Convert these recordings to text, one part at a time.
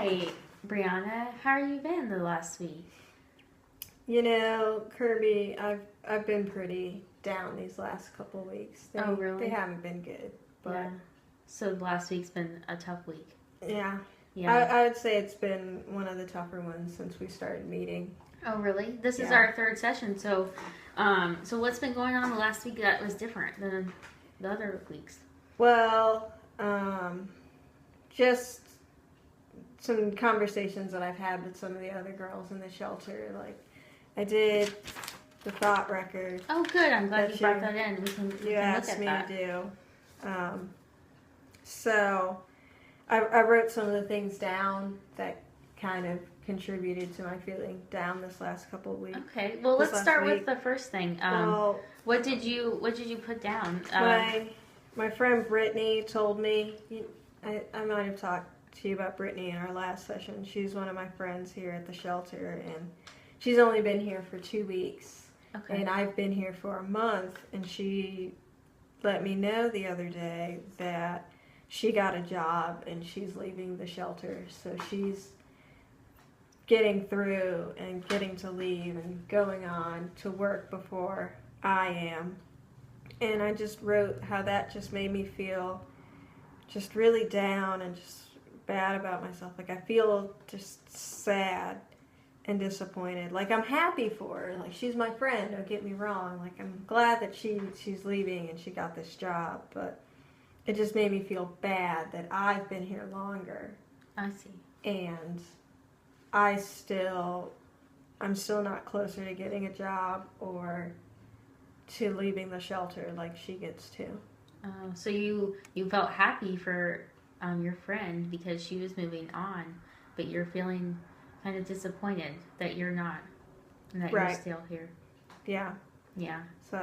Hi, Brianna. How are you been the last week? You know, Kirby, I've been pretty down these last couple of weeks. Oh, They really? haven't been good, Yeah. but So last week's been a tough week. yeah, Yeah. I would say it's been one of the tougher ones since we started meeting. Oh, really? This is Yeah. our third session. So what's been going on the last week that was different than the other weeks? Well, just some conversations that I've had with some of the other girls in the shelter. Like, I did the thought record Oh, good. I'm glad that you brought that in. We can you look asked at me that. to do. So I wrote some of the things down that kind of contributed to my feeling down this last couple of weeks. Okay. Well, This let's last start with week. the first thing. Well, What did you put down? my friend Brittany told me. I might have talked to you about Brittany in our last session. She's one of my friends here at the shelter, and she's only been here for 2 weeks, Okay. and I've been here for a month. And she let me know the other day that she got a job and she's leaving the shelter, so she's getting through and getting to leave and going on to work before I am. And I just wrote how that just made me feel just really down and just bad about myself. Like, I feel just sad and disappointed. Like, I'm happy for her. Like, she's my friend, don't get me wrong. Like, I'm glad that she's leaving and she got this job, but it just made me feel bad that I've been here longer I see. and I'm still not closer to getting a job or to leaving the shelter like she gets to. So you felt happy for your friend because she was moving on, but you're feeling kind of disappointed that you're not, and that Right. you're still here. Yeah. Yeah. So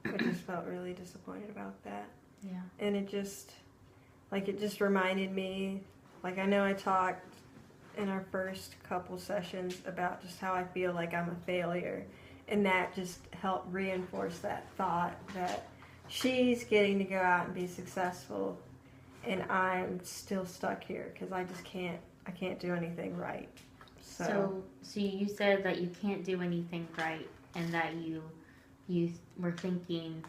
I just felt really disappointed about that. Yeah. And it just reminded me, like, I know I talked in our first couple sessions about just how I feel like I'm a failure, and that just helped reinforce that thought that she's getting to go out and be successful and I'm still stuck here because I can't do anything right. So you said that you can't do anything right, and that you were thinking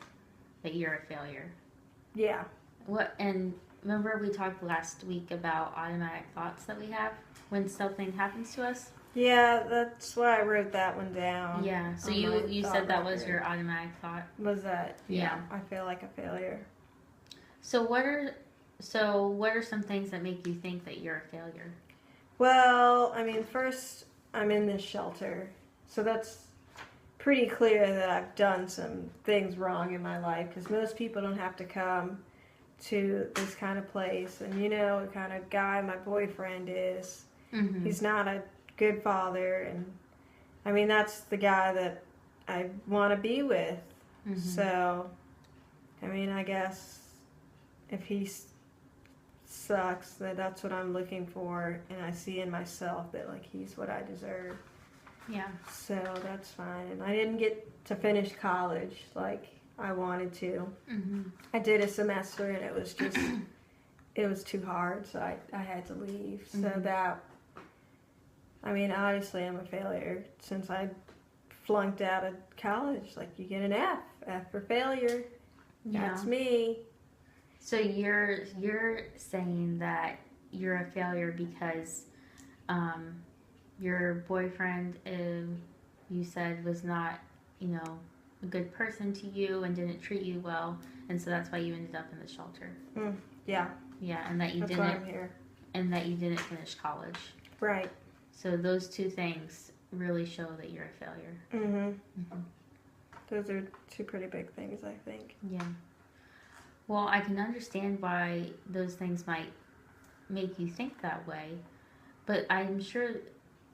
that you're a failure. Yeah. What? And remember we talked last week about automatic thoughts that we have when something happens to us. Yeah, that's why I wrote that one down. Yeah. So on you my you thought said that was record. your automatic thought. Was that? Yeah. I feel like a failure. So what are some things that make you think that you're a failure? Well, I mean, first, I'm in this shelter, so that's pretty clear that I've done some things wrong in my life because most people don't have to come to this kind of place. And you know what kind of guy my boyfriend is. Mm-hmm. He's not a good father, and I mean, that's the guy that I want to be with. Mm-hmm. So, I mean, I guess if he sucks, that's what I'm looking for, and I see in myself that, like, he's what I deserve. Yeah. So that's fine. And I didn't get to finish college like I wanted to. Mm-hmm. I did a semester and it was just it was too hard, so I had to leave. So Mhm. that, I mean, obviously I'm a failure since I flunked out of college. Like, you get an F for failure. That's Yeah. me. So you're saying that you're a failure because your boyfriend, you said, was not, a good person to you and didn't treat you well, and so that's why you ended up in the shelter. Yeah, Yeah, and that you that's why didn't I'm here. Finish college. Right. So those two things really show that you're a failure. Mm-hmm. Those are two pretty big things, I think. Yeah. Well, I can understand why those things might make you think that way, but I'm sure.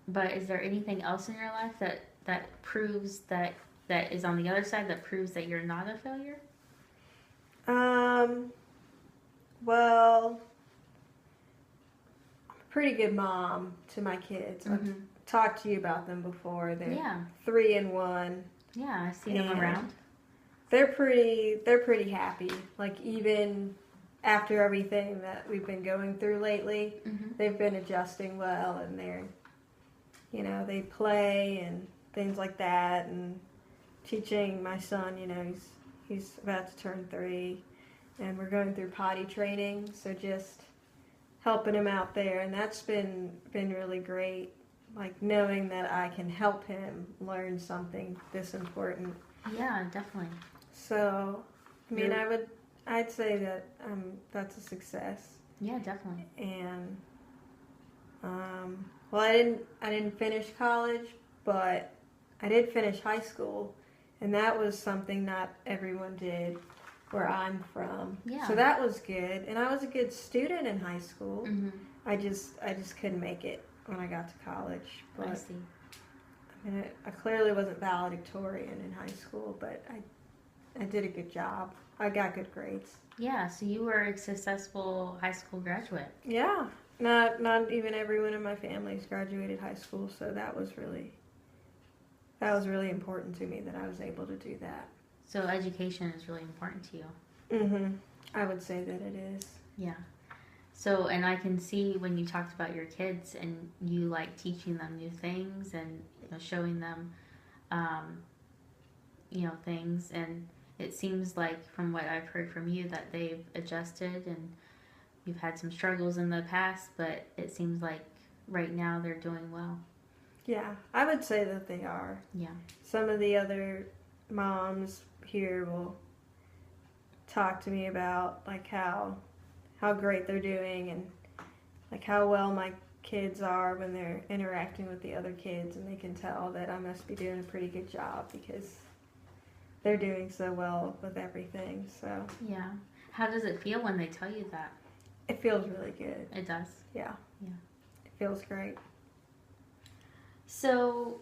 But is there anything else in your life that proves that is on the other side, that proves that you're not a failure? Well, I'm a pretty good mom to my kids. Mm-hmm. I've talked to you about them before. They're Yeah. 3 and 1. Yeah, I see them around. They're pretty happy. Like, even after everything that we've been going through lately, Mhm. they've been adjusting well, and they play and things like that, and teaching my son, he's about to turn 3, and we're going through potty training, so just helping him out there, and that's been really great, like knowing that I can help him learn something this important. Yeah, definitely. So, I mean, You're- I'd say that that's a success. Yeah, definitely. And well, I didn't finish college, but I did finish high school, and that was something not everyone did where I'm from. Yeah. So that was good, and I was a good student in high school. Mhm. I just couldn't make it when I got to college. I But see. I mean, I clearly wasn't valedictorian in high school, but I did a good job. I got good grades. Yeah, so you were a successful high school graduate. Yeah, not even everyone in my family's graduated high school, so that was really important to me that I was able to do that. So education is really important to you. Mhm. I would say that it is. Yeah. So, and I can see when you talked about your kids and you like teaching them new things and showing them, things. And it seems like from what I've heard from you that they've adjusted and you've had some struggles in the past, but it seems like right now they're doing well. Yeah, I would say that they are. Yeah. Some of the other moms here will talk to me about like how great they're doing and like how well my kids are when they're interacting with the other kids, and they can tell that I must be doing a pretty good job because they're doing so well with everything. So Yeah. How does it feel when they tell you that? it feels really good. It does. Yeah. Yeah. It feels great. So,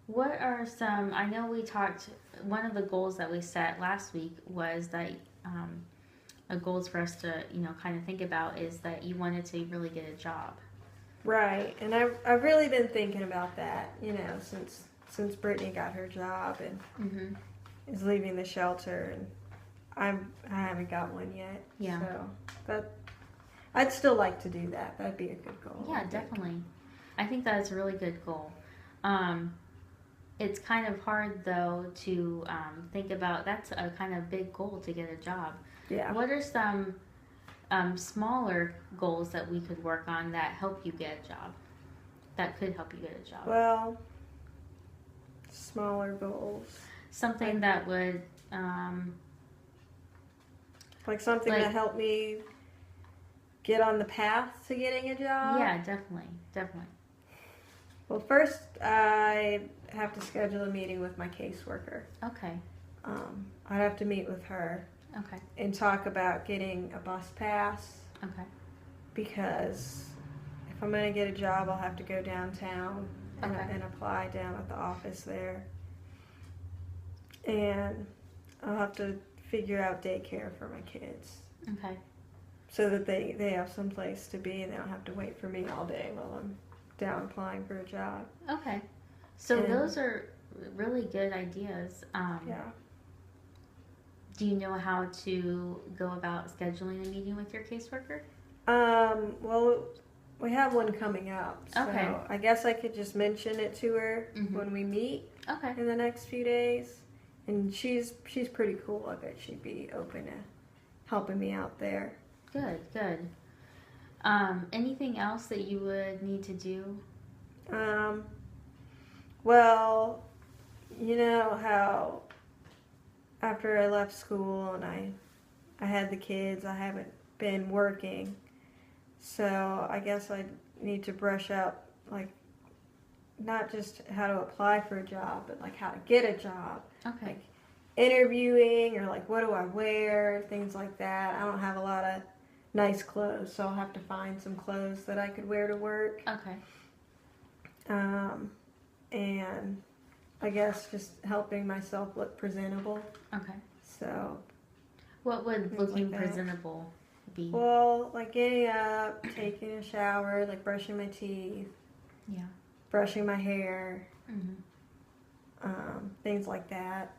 what are some? I know we talked. One of the goals that we set last week was that a goals for us to kind of think about is that you wanted to really get a job. Right, and I've really been thinking about that, since Brittany got her job and Mm-hmm. is leaving the shelter, and I haven't got one yet. Yeah. So that I'd still like to do that. That'd be a good goal. I Yeah, think. definitely. I think that's a really good goal. It's kind of hard though to think about. That's a kind of big goal to get a job. Yeah. What are some smaller goals that we could work on that help you get a job? That could help you get a job. Well, smaller goals. Something that would, Like something Like- that helped me get on the path to getting a job. yeah, definitely. Well, first I have to schedule a meeting with my caseworker. Okay, I'd have to meet with her okay, and talk about getting a bus pass, okay. because if I'm going to get a job, I'll have to go downtown and, Okay. and apply down at the office there. And I'll have to figure out daycare for my kids Okay. so that they have some place to be and they don't have to wait for me all day while I'm down applying for a job. Okay. So And- those are really good ideas. Yeah. Do you know how to go about scheduling a meeting with your caseworker? Well, we have one coming up, so Okay. I guess I could just mention it to her Mhm. when we meet Okay. in the next few days. And she's pretty cool. I bet she'd be open to helping me out there. Good, good. Anything else that you would need to do? Well, you know how after I left school and I had the kids, I haven't been working. So I guess I need to brush up, like, not just how to apply for a job, but like how to get a job. Okay. Like interviewing, or like what do I wear, things like that. I don't have a lot of nice clothes, so I'll have to find some clothes that I could wear to work. Okay. And I guess just helping myself look presentable. Okay. So, What would Things looking like that. presentable be? well, like getting up, taking a shower, like brushing my teeth, Yeah. brushing my hair, Mhm. things like that.